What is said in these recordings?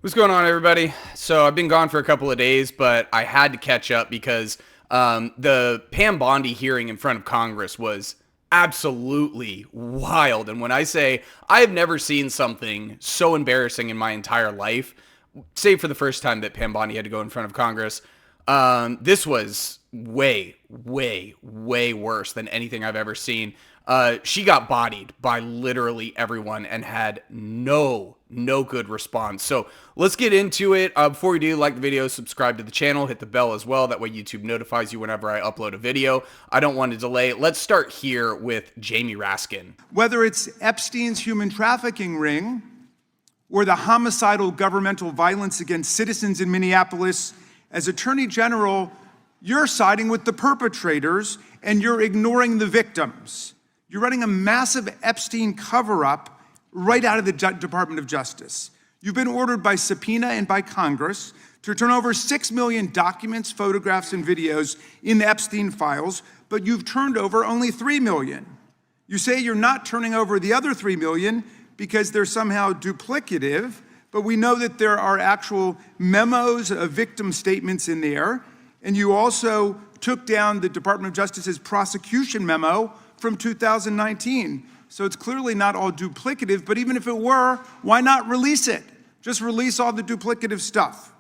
What's going on, everybody? So I've been gone for a couple of days, but I had to catch up because the Pam Bondi hearing in front of Congress was absolutely wild. And when I say I have never seen something so embarrassing in my entire life, save for the first time that Pam Bondi had to go in front of Congress, this was way worse than anything I've ever seen. She got bodied by literally everyone and had no good response. So let's get into it. Before we do, like the video, subscribe to the channel, hit the bell as well. That way YouTube notifies you whenever I upload a video. I don't want to delay. Let's start here with Jamie Raskin. Whether it's Epstein's human trafficking ring or the homicidal governmental violence against citizens in Minneapolis, as Attorney General, you're siding with the perpetrators and you're ignoring the victims. You're running a massive Epstein cover-up right out of the Department of Justice. You've been ordered by subpoena and by Congress to turn over 6 million documents, photographs, and videos in the Epstein Files, but you've turned over only 3 million. You say you're not turning over the other 3 million because they're somehow duplicative, but we know that there are actual memos of victim statements in there, and you also took down the Department of Justice's prosecution memo from 2019. So it's clearly not all duplicative, but even if it were, why not release it? Just release all the duplicative stuff.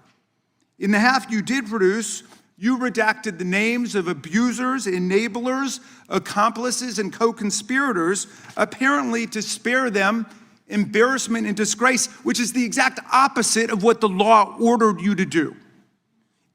In the half you did produce, you redacted the names of abusers, enablers, accomplices, and co-conspirators, apparently to spare them embarrassment and disgrace, which is the exact opposite of what the law ordered you to do.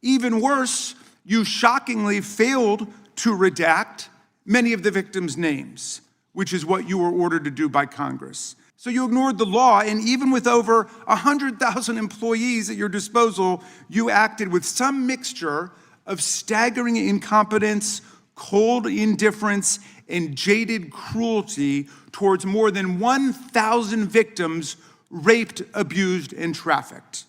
Even worse, you shockingly failed to redact many of the victims' names, which is what you were ordered to do by Congress. So you ignored the law, and even with over 100,000 employees at your disposal, you acted with some mixture of staggering incompetence, cold indifference, and jaded cruelty towards more than 1,000 victims raped, abused, and trafficked.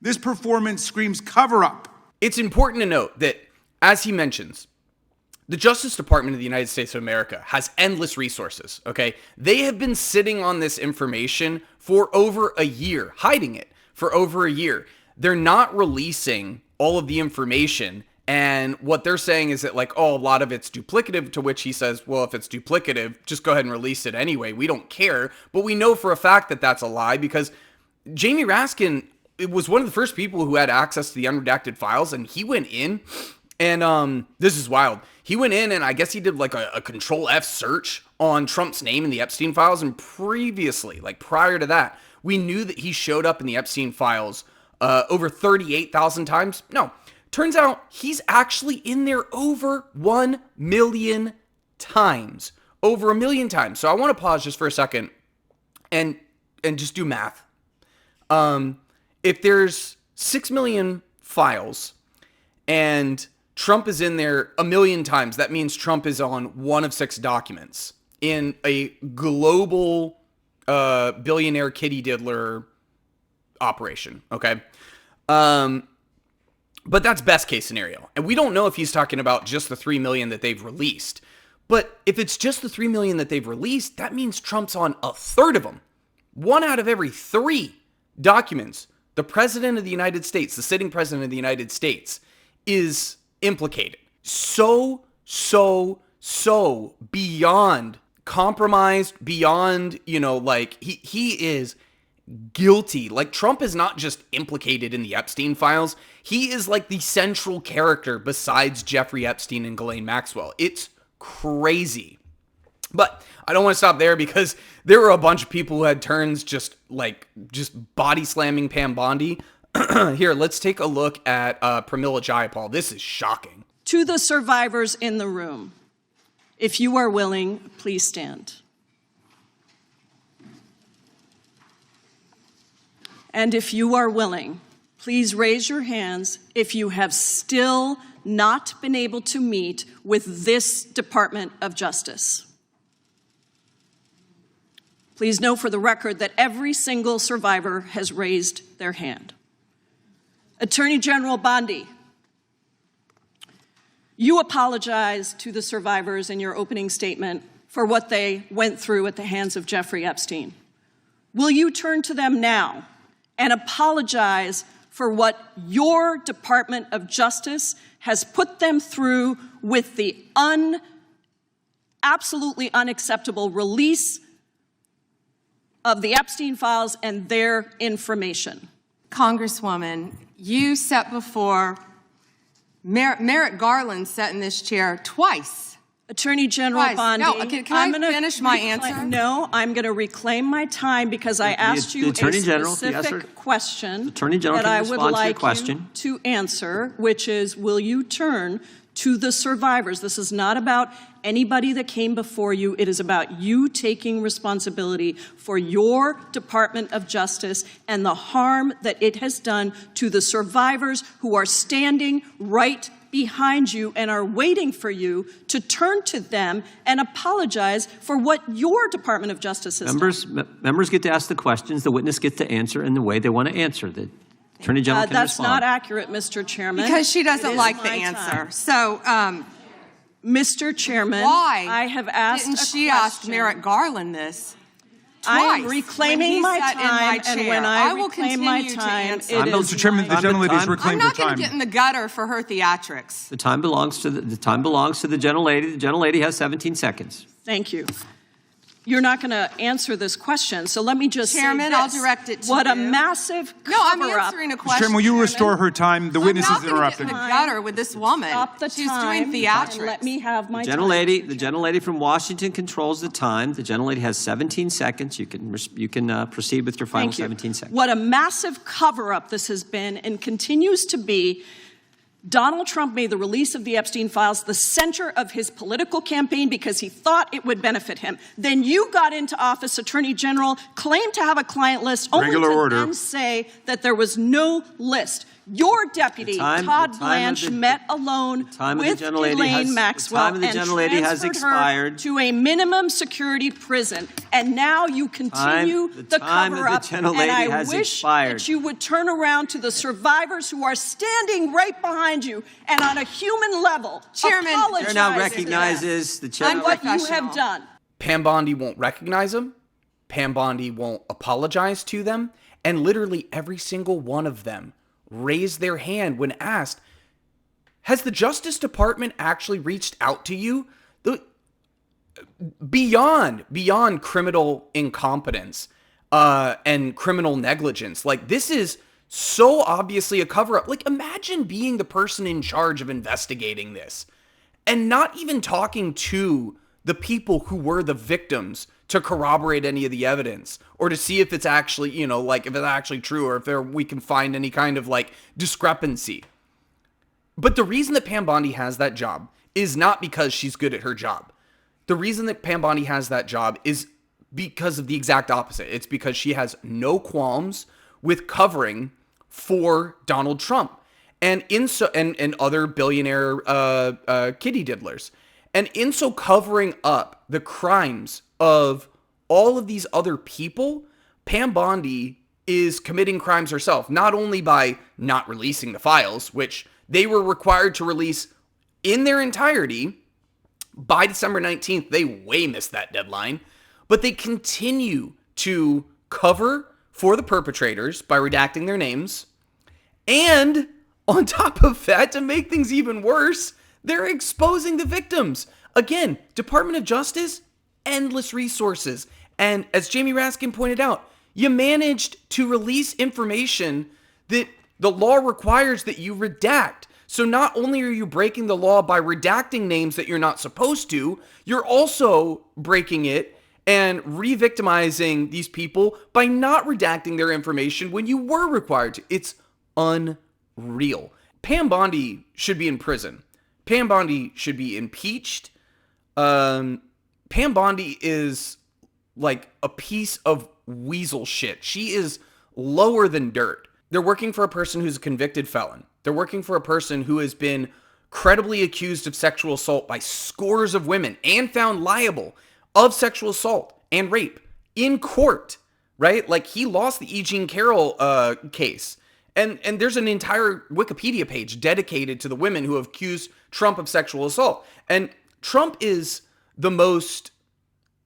This performance screams cover-up. It's important to note that, as he mentions, the Justice Department of the United States of America has endless resources, okay? They have been sitting on this information for over a year, hiding it for over a year. They're not releasing all of the information, and what they're saying is that, like, oh, a lot of it's duplicative, to which he says, well, if it's duplicative, just go ahead and release it anyway. We don't care, but we know for a fact that that's a lie because Jamie Raskin was one of the first people who had access to the unredacted files, and he went in, and this is wild. He went in and I guess he did like a Control F search on Trump's name in the Epstein Files. And previously, like prior to that, we knew that he showed up in the Epstein Files over 38,000 times. No, turns out he's actually in there over 1 million times. Over 1 million times. So I want to pause just for a second and just do math. If there's 6 million files and Trump is in there 1 million times, that means Trump is on 1 of 6 documents in a global billionaire kitty diddler operation, okay? But that's best case scenario. And we don't know if he's talking about just the 3 million that they've released. But if it's just the 3 million that they've released, that means Trump's on a third of them. 1 out of every 3 documents, the president of the United States, the sitting president of the United States, is implicated. So beyond compromised, beyond, like he is guilty. Like Trump is not just implicated in the Epstein Files. He is like the central character besides Jeffrey Epstein and Ghislaine Maxwell. It's crazy. But I don't want to stop there because there were a bunch of people who had turns just body slamming Pam Bondi. Here, let's take a look at Pramila Jayapal. This is shocking. To the survivors in the room, if you are willing, please stand. And if you are willing, please raise your hands if you have still not been able to meet with this Department of Justice. Please know for the record that every single survivor has raised their hand. Attorney General Bondi, you apologized to the survivors in your opening statement for what they went through at the hands of Jeffrey Epstein. Will you turn to them now and apologize for what your Department of Justice has put them through with the absolutely unacceptable release of the Epstein Files and their information. Congresswoman, you sat before, Merrick Garland sat in this chair twice. Attorney General Bondi, No, can I finish my answer? No, I'm going to reclaim my time because I asked you a specific question that I would like you to answer, which is, will you turn to the survivors? This is not about anybody that came before you. It is about you taking responsibility for your Department of Justice and the harm that it has done to the survivors who are standing right behind you and are waiting for you to turn to them and apologize for what your Department of Justice has done. Members get to ask the questions. The witness gets to answer in the way they want to answer. The Attorney General can That's respond. not accurate, Mr. Chairman. Because she doesn't like the answer. So, Mr. Chairman, why I have asked didn't a she question. ask Merrick Garland this? I am Twice, reclaiming my time, and when I will reclaim my continue to time, answer. it is Mr. Chairman, the gentlelady's reclaimed her I'm not going time. to get in the gutter for her theatrics. The time belongs to the time belongs to the gentlelady. The gentlelady has 17 seconds. Thank you. You're not going to answer this question, so let me just Chairman, say this. I'll direct it to what a you. massive No, I'm cover-up. answering a Mr. question. Chairman, will you Chairman. restore her time? The witness is I'm not interrupted. going to get in the gutter with this woman. Stop the She's time doing and theatrics. let me have my The time. gentlelady from Washington controls the time. The gentlelady has 17 seconds. You can proceed with your final Thank you. 17 seconds. What a massive cover-up this has been and continues to be. Donald Trump made the release of the Epstein Files the center of his political campaign because he thought it would benefit him. Then you got into office, Attorney General, claimed to have a client list, only Regular to order. then say that there was no list. Your deputy, Todd Blanche, met alone with Ghislaine Maxwell and transferred her to a minimum security prison. And now you continue the cover-up. And I wish that you would turn around to the survivors who are standing right behind you and on a human level Chairman, apologize The chair now to them recognizes the chair. on what you have done. Pam Bondi won't recognize them. Pam Bondi won't apologize to them. And literally every single one of them raised their hand when asked, has the Justice Department actually reached out to you? Beyond criminal incompetence and criminal negligence. Like, this is so obviously a cover-up. Like, imagine being the person in charge of investigating this and not even talking to the people who were the victims to corroborate any of the evidence or to see if it's actually, if it's actually true or if we can find any kind of discrepancy. But the reason that Pam Bondi has that job is not because she's good at her job. The reason that Pam Bondi has that job is because of the exact opposite. It's because she has no qualms with covering for Donald Trump and other billionaire kitty diddlers. And in so covering up the crimes of all of these other people, Pam Bondi is committing crimes herself, not only by not releasing the files, which they were required to release in their entirety by December 19th. They way missed that deadline, but they continue to cover for the perpetrators by redacting their names. And on top of that, to make things even worse, they're exposing the victims. Again, Department of Justice, endless resources. And as Jamie Raskin pointed out, you managed to release information that the law requires that you redact. So not only are you breaking the law by redacting names that you're not supposed to, you're also breaking it and re-victimizing these people by not redacting their information when you were required to. It's unreal. Pam Bondi should be in prison. Pam Bondi should be impeached. Pam Bondi is like a piece of weasel shit. She is lower than dirt. They're working for a person who's a convicted felon. They're working for a person who has been credibly accused of sexual assault by scores of women and found liable of sexual assault and rape in court, right? Like, he lost the E. Jean Carroll case. And there's an entire Wikipedia page dedicated to the women who have accused Trump of sexual assault. And Trump is the most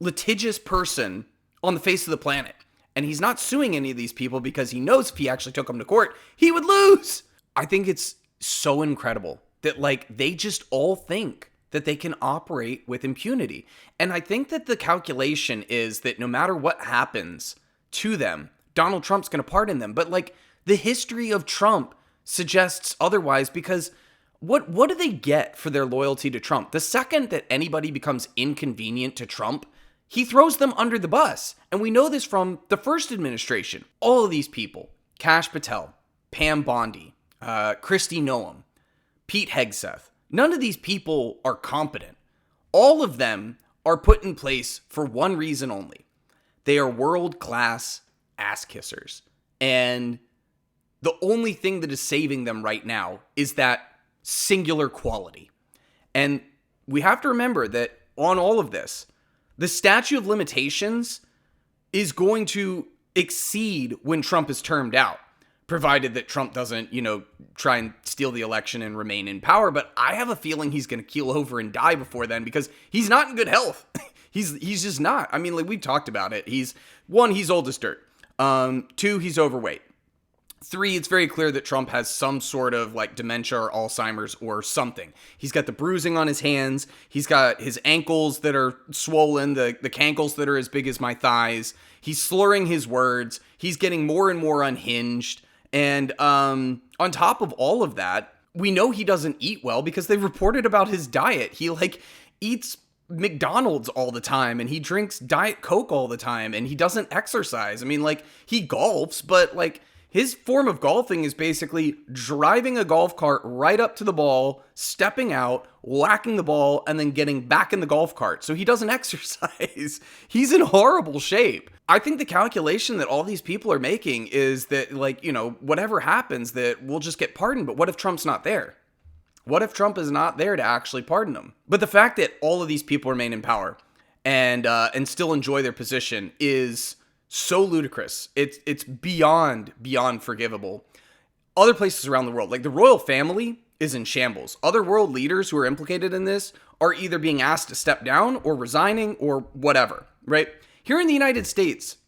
litigious person on the face of the planet. and he's not suing any of these people because he knows if he actually took them to court, he would lose. I think it's so incredible that like they just all think that they can operate with impunity. And I think that the calculation is that no matter what happens to them, Donald Trump's going to pardon them. But like the history of Trump suggests otherwise, because what do they get for their loyalty to Trump? The second that anybody becomes inconvenient to Trump, he throws them under the bus. And we know this from the first administration. All of these people, Kash Patel, Pam Bondi, Kristi Noem, Pete Hegseth, none of these people are competent. All of them are put in place for one reason only. They are world-class ass kissers. And the only thing that is saving them right now is that singular quality. And we have to remember that on all of this, the statute of limitations is going to exceed when Trump is termed out, provided that Trump doesn't, try and steal the election and remain in power. But I have a feeling he's going to keel over and die before then because he's not in good health. He's just not. I mean, like we've talked about it. He's old as dirt. 2, he's overweight. 3, it's very clear that Trump has some sort of like dementia or Alzheimer's or something. He's got the bruising on his hands. He's got his ankles that are swollen, the cankles that are as big as my thighs. He's slurring his words. He's getting more and more unhinged. And on top of all of that, we know he doesn't eat well because they reported about his diet. He like eats McDonald's all the time and he drinks Diet Coke all the time and he doesn't exercise. I mean, like he golfs, but like his form of golfing is basically driving a golf cart right up to the ball, stepping out, whacking the ball, and then getting back in the golf cart. So he doesn't exercise. He's in horrible shape. I think the calculation that all these people are making is that, like, whatever happens, that we'll just get pardoned. But what if Trump's not there? What if Trump is not there to actually pardon them? But the fact that all of these people remain in power and still enjoy their position is so ludicrous. It's beyond forgivable. Other places around the world, like the royal family, is in shambles. Other world leaders who are implicated in this are either being asked to step down or resigning or whatever, right? Here in the United States,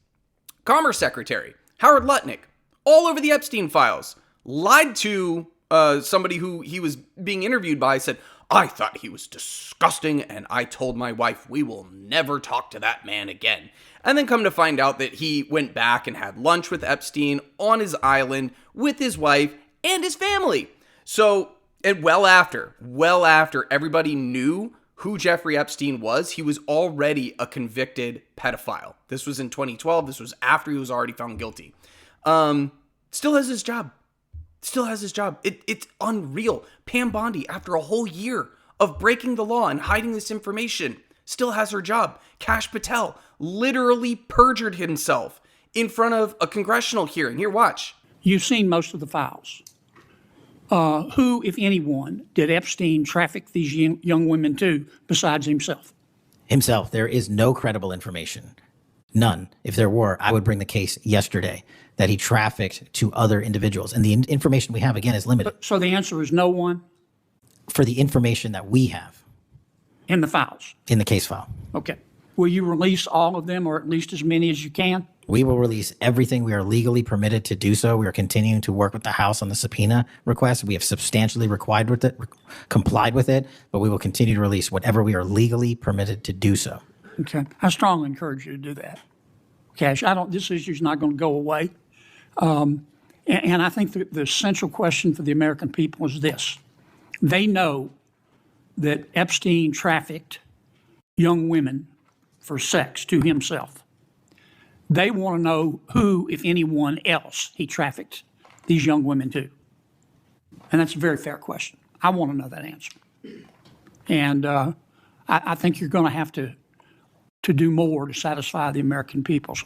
Commerce Secretary Howard Lutnick, all over the Epstein Files, lied to somebody who he was being interviewed by, said, I thought he was disgusting, and I told my wife we will never talk to that man again. And then come to find out that he went back and had lunch with Epstein on his island with his wife and his family. So, and well after everybody knew who Jeffrey Epstein was, he was already a convicted pedophile. This was in 2012. This was after he was already found guilty. Still has his job. It's unreal. Pam Bondi, after a whole year of breaking the law and hiding this information, still has her job. Kash Patel literally perjured himself in front of a congressional hearing. Here, watch. You've seen most of the files. Who, if anyone, did Epstein traffic these young women to besides himself? Himself. There is no credible information. None. If there were, I would bring the case yesterday that he trafficked to other individuals. And the information we have, again, is limited. So the answer is no one? For the information that we have. In the files? In the case file. Okay. Will you release all of them, or at least as many as you can? We will release everything we are legally permitted to do so. We are continuing to work with the House on the subpoena request. We have substantially complied with it, but we will continue to release whatever we are legally permitted to do so. Okay. I strongly encourage you to do that. Kash, this issue is not going to go away. And I think the central question for the American people is this. They know that Epstein trafficked young women for sex to himself. They want to know who, if anyone else, he trafficked these young women to. And that's a very fair question. I want to know that answer. And I think you're going to have to do more to satisfy the American people's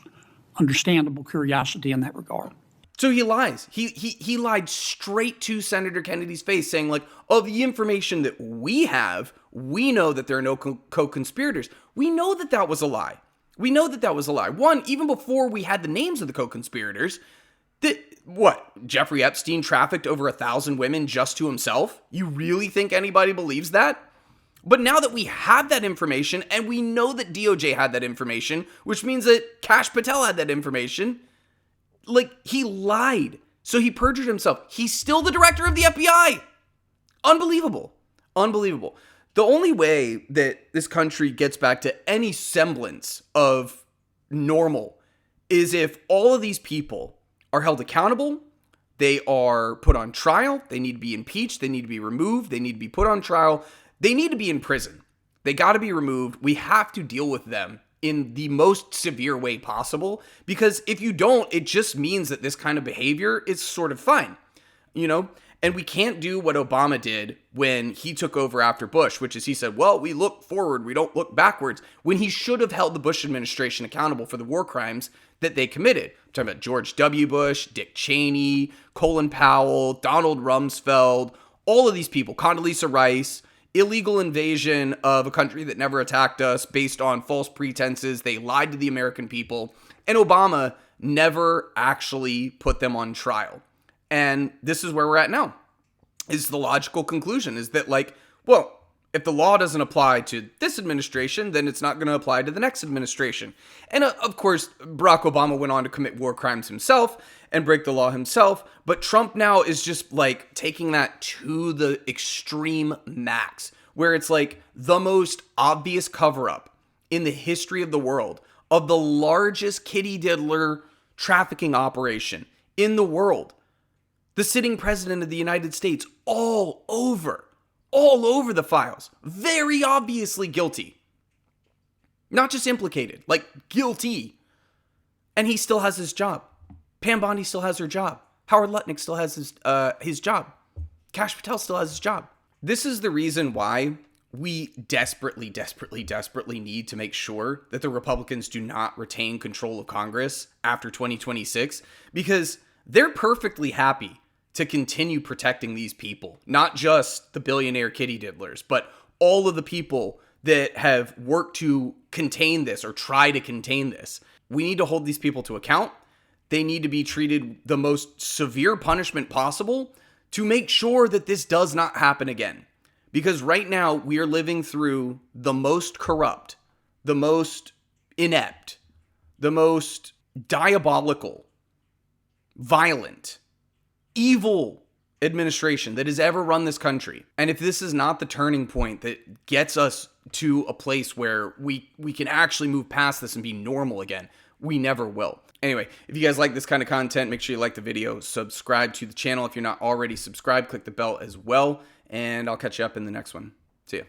understandable curiosity in that regard. So he lies. He lied straight to Senator Kennedy's face, saying, like, of the information that we have, we know that there are no co-conspirators. We know that that was a lie. One, even before we had the names of the co-conspirators, Jeffrey Epstein trafficked over 1,000 women just to himself? You really think anybody believes that? But now that we have that information, and we know that DOJ had that information, which means that Kash Patel had that information, like, he lied. So he perjured himself. He's still the director of the FBI. Unbelievable. Unbelievable. The only way that this country gets back to any semblance of normal is if all of these people are held accountable, they are put on trial, they need to be impeached, they need to be removed, they need to be put on trial, they need to be in prison. They got to be removed. We have to deal with them in the most severe way possible, because if you don't, it just means that this kind of behavior is sort of fine, you know? And we can't do what Obama did when he took over after Bush, which is he said, well, we look forward, we don't look backwards, when he should have held the Bush administration accountable for the war crimes that they committed. I'm talking about George W. Bush, Dick Cheney, Colin Powell, Donald Rumsfeld, all of these people, Condoleezza Rice, illegal invasion of a country that never attacked us based on false pretenses. They lied to the American people. And Obama never actually put them on trial. And this is where we're at now. Is the logical conclusion is that, like, well, if the law doesn't apply to this administration, then it's not going to apply to the next administration. And of course, Barack Obama went on to commit war crimes himself and break the law himself. But Trump now is just like taking that to the extreme max, where it's like the most obvious cover up in the history of the world of the largest kitty diddler trafficking operation in the world. The sitting president of the United States all over the files, very obviously guilty. Not just implicated, like guilty. And he still has his job. Pam Bondi still has her job. Howard Lutnick still has his job. Kash Patel still has his job. This is the reason why we desperately need to make sure that the Republicans do not retain control of Congress after 2026, because they're perfectly happy to continue protecting these people, not just the billionaire kitty diddlers, but all of the people that have worked to contain this or try to contain this. We need to hold these people to account. They need to be treated the most severe punishment possible to make sure that this does not happen again. Because right now we are living through the most corrupt, the most inept, the most diabolical, violent, evil administration that has ever run this country. And if this is not the turning point that gets us to a place where we can actually move past this and be normal again, we never will. Anyway, if you guys like this kind of content, make sure you like the video, subscribe to the channel if you're not already subscribed, click the bell as well, and I'll catch you up in the next one. See ya.